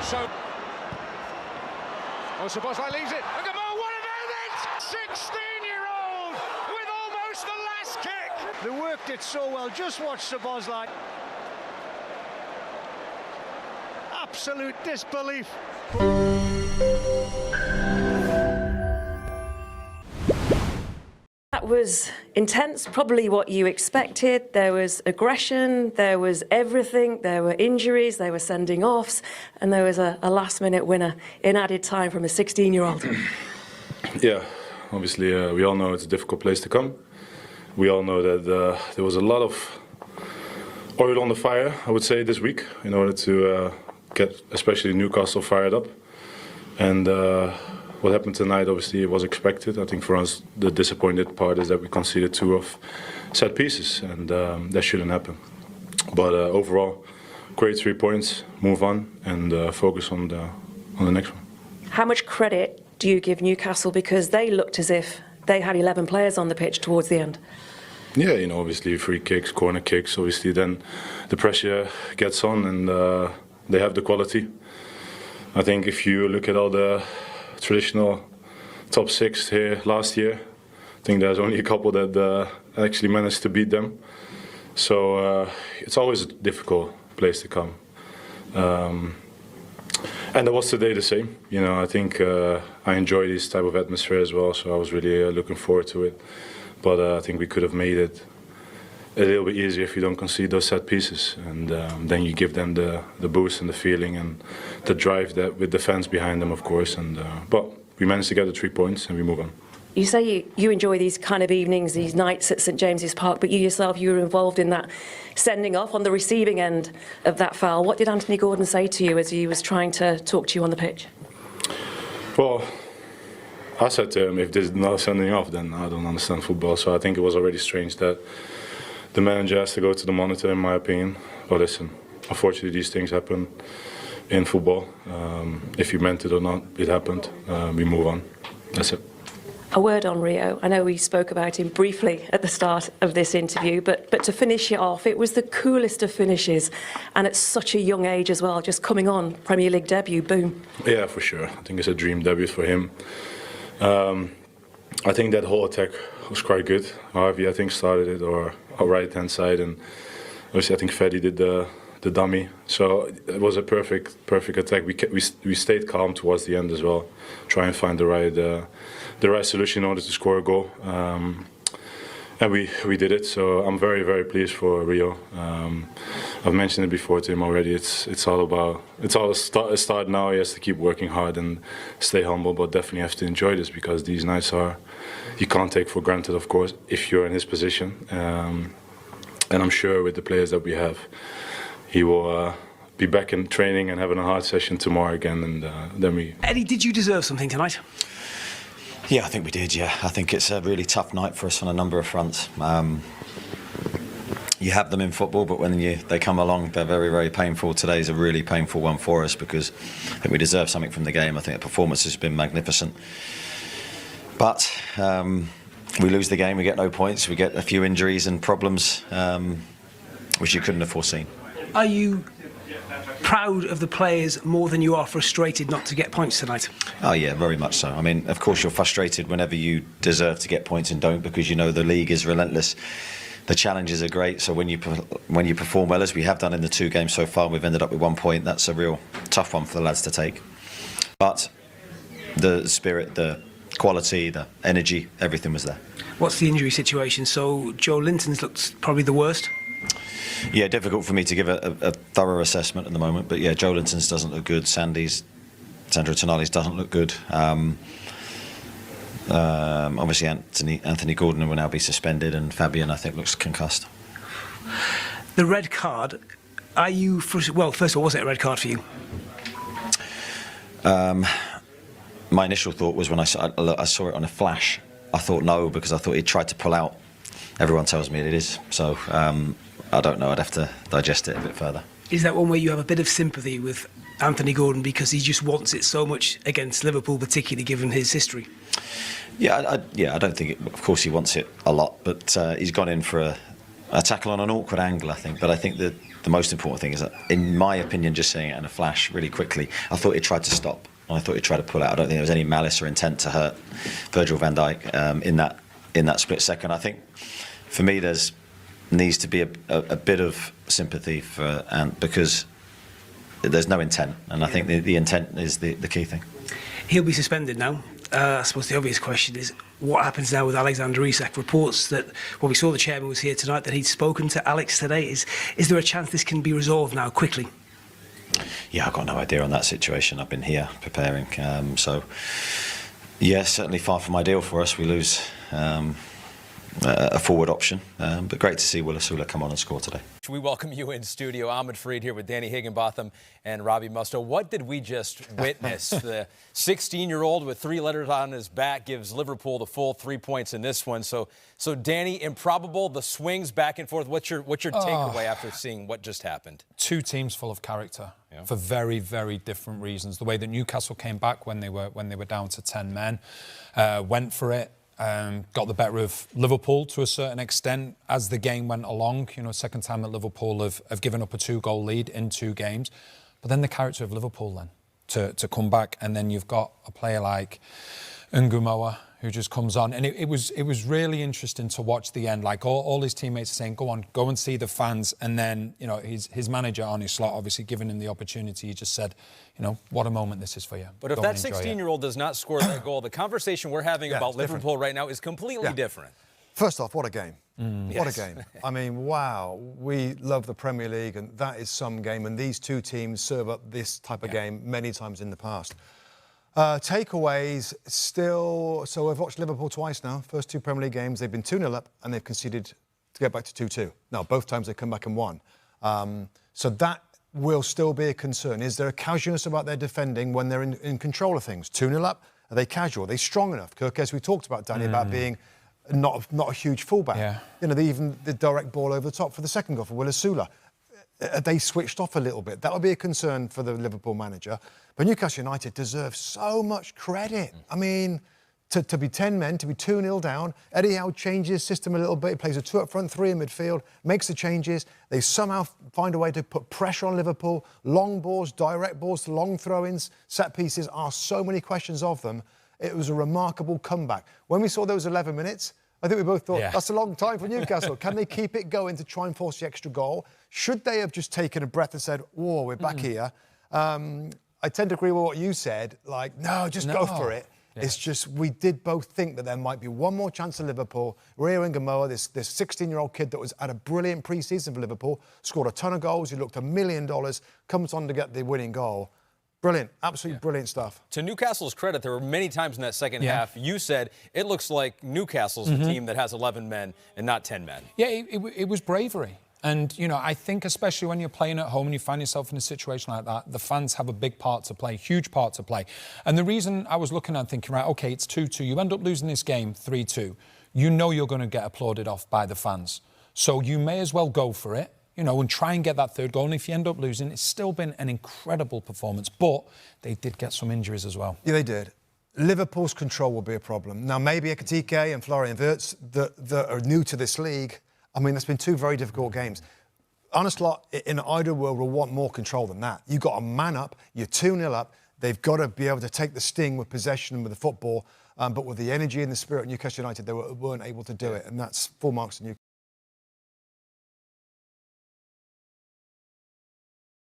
So, Szoboszlai leaves it. Look at Mo, what about it? 16-year-old with almost the last kick. They worked it so well. Just watch Szoboszlai. Absolute disbelief. That was intense, probably what you expected. There was aggression, there was everything, there were injuries, there were sending offs, and there was a last-minute winner in added time from a 16-year-old. Yeah, obviously we all know it's a difficult place to come. We all know that there was a lot of oil on the fire, I would say, this week in order to get especially Newcastle fired up. And what happened tonight, obviously, it was expected. I think for us, the disappointed part is that we conceded 2 of set pieces, and that shouldn't happen. But overall, great 3 points, move on, and focus on the next one. How much credit do you give Newcastle, because they looked as if they had 11 players on the pitch towards the end? Yeah, you know, obviously free kicks, corner kicks, obviously then the pressure gets on, and they have the quality. I think if you look at all the traditional top 6 here last year, I think there's only a couple that actually managed to beat them. So it's always a difficult place to come. And that was today the same. You know, I think I enjoy this type of atmosphere as well, so I was really looking forward to it. But I think we could have made it a little bit easier if you don't concede those set pieces, and then you give them the boost and the feeling and the drive that with the fans behind them, of course. And but we managed to get the 3 points and we move on. You say you enjoy these kind of evenings, these nights at St James's Park, but you yourself, you were involved in that sending off on the receiving end of that foul. What did Anthony Gordon say to you as he was trying to talk to you on the pitch? Well, I said to him, if this is not sending off, then I don't understand football. So I think it was already strange that the manager has to go to the monitor, in my opinion. But listen, unfortunately these things happen in football. If you meant it or not, it happened. We move on. That's it. A word on Rio. I know we spoke about him briefly at the start of this interview, but to finish it off, it was the coolest of finishes, and at such a young age as well, just coming on, Premier League debut, boom. Yeah, for sure. I think it's a dream debut for him. I think that whole attack was quite good. Harvey, I think, started it, or right-hand side, and obviously I think Freddy did the dummy. So it was a perfect attack. We stayed calm towards the end as well, try and find the right solution in order to score a goal, and we did it. So I'm very pleased for Rio. I've mentioned it before to him already. It's all a start now. He has to keep working hard and stay humble, but definitely have to enjoy this, because these nights you can't take for granted, of course, if you're in his position. And I'm sure with the players that we have, he will be back in training and having a hard session tomorrow again, and then we... Eddie, did you deserve something tonight? Yeah, I think we did, yeah. I think it's a really tough night for us on a number of fronts. You have them in football, but when they come along, they're very painful. Today's a really painful one for us, because I think we deserve something from the game. I think the performance has been magnificent. But we lose the game, we get no points, we get a few injuries and problems, which you couldn't have foreseen. Are you proud of the players more than you are frustrated not to get points tonight? Oh yeah, very much so. I mean, of course you're frustrated whenever you deserve to get points and don't, because you know the league is relentless. The challenges are great, so when you perform well, as we have done in the 2 games so far, we've ended up with 1 point. That's a real tough one for the lads to take. But the spirit, the quality, the energy, everything was there. What's the injury situation? So Joe Linton's looked probably the worst. Yeah, difficult for me to give a thorough assessment at the moment, but yeah, Joe Linton's doesn't look good. Sandro Tonali's doesn't look good. Obviously Anthony Gordon will now be suspended, and Fabian, I think, looks concussed. The red card, are you... Well, first of all, was it a red card for you? My initial thought was, when I saw it on a flash, I thought no, because I thought he tried to pull out. Everyone tells me it is, so I don't know, I'd have to digest it a bit further. Is that one where you have a bit of sympathy with Anthony Gordon, because he just wants it so much against Liverpool, particularly given his history? Yeah, I don't think of course he wants it a lot, but he's gone in for a tackle on an awkward angle, I think. But I think that the most important thing is that, in my opinion, just saying it in a flash really quickly, I thought he tried to stop. I thought he tried to pull out. I don't think there was any malice or intent to hurt Virgil van Dijk in that split second. I think for me there's needs to be a bit of sympathy for Ant, because there's no intent, and I think the intent is the key thing. He'll be suspended now. I suppose the obvious question is, what happens now with Alexander Isak? Reports that, well, we saw the chairman was here tonight, that he'd spoken to Alex today. Is there a chance this can be resolved now quickly? Yeah, I've got no idea on that situation. I've been here preparing. So, yeah, certainly far from ideal for us. We lose a forward option, but great to see Will Asula come on and score today. We welcome you in studio. Ahmed Fareed here with Danny Higginbotham and Robbie Mustoe. What did we just witness? The 16-year-old with 3 letters on his back gives Liverpool the full 3 points in this one. So Danny, improbable, the swings back and forth. What's your takeaway after seeing what just happened? 2 teams full of character, for very, very different reasons. The way that Newcastle came back when they were down to 10 men, went for it. Got the better of Liverpool to a certain extent as the game went along. You know, second time that Liverpool have given up a 2-goal lead in 2 games. But then the character of Liverpool then to come back, and then you've got a player like Ngumoha who just comes on, and it was really interesting to watch the end. Like all his teammates are saying, go and see the fans, and then his manager Arne Slot obviously giving him the opportunity. He just said, what a moment this is for you. But if that 16-year-old does not score that goal, the conversation we're having about Liverpool right now is completely different. First off, what a game. What a game. I mean, wow, we love the Premier League, and that is some game, and these 2 teams serve up this type of game many times in the past. Takeaways still, so I've watched Liverpool twice now, first 2 Premier League games, they've been 2-0 up and they've conceded to get back to 2-2. Now, both times they come back and won. So that will still be a concern. Is there a casualness about their defending when they're in control of things? 2-0 up, are they casual? Are they strong enough? Kirk, as we talked about, Danny, about being not a huge fullback. Yeah. Even the direct ball over the top for the second goal for Will Asula. They switched off a little bit. That would be a concern for the Liverpool manager. But Newcastle United deserves so much credit. I mean, to be 10 men, to be 2-0 down, Eddie Howe changes his system a little bit. He plays a 2 up front, 3 in midfield, makes the changes. They somehow find a way to put pressure on Liverpool. Long balls, direct balls, long throw-ins, set pieces, ask so many questions of them. It was a remarkable comeback. When we saw those 11 minutes, I think we both thought, that's a long time for Newcastle. Can they keep it going to try and force the extra goal? Should they have just taken a breath and said, whoa, we're back here? I tend to agree with what you said. Like, no, just go for it. Yeah. It's just, we did both think that there might be one more chance of Liverpool. Rio Ngumoha, this 16-year-old kid that was at a brilliant pre-season for Liverpool, scored a ton of goals, he looked $1 million, comes on to get the winning goal. Brilliant, absolutely brilliant stuff. To Newcastle's credit, there were many times in that second half you said it looks like Newcastle's the team that has 11 men and not 10 men. Yeah, it was bravery. And, I think especially when you're playing at home and you find yourself in a situation like that, the fans have a big part to play, huge part to play. And the reason I was looking at thinking, right, OK, it's 2-2. You end up losing this game 3-2. You know you're going to get applauded off by the fans. So you may as well go for it. And try and get that 3rd goal. And if you end up losing, it's still been an incredible performance. But they did get some injuries as well. Yeah, they did. Liverpool's control will be a problem. Now, maybe Ekitike and Florian Wirtz that are new to this league, I mean, that's been 2 very difficult games. Arne Slot, in an ideal world, will want more control than that. You've got a man up, you're 2-0 up. They've got to be able to take the sting with possession and with the football. But with the energy and the spirit of Newcastle United, they weren't able to do it. And that's full marks to Newcastle.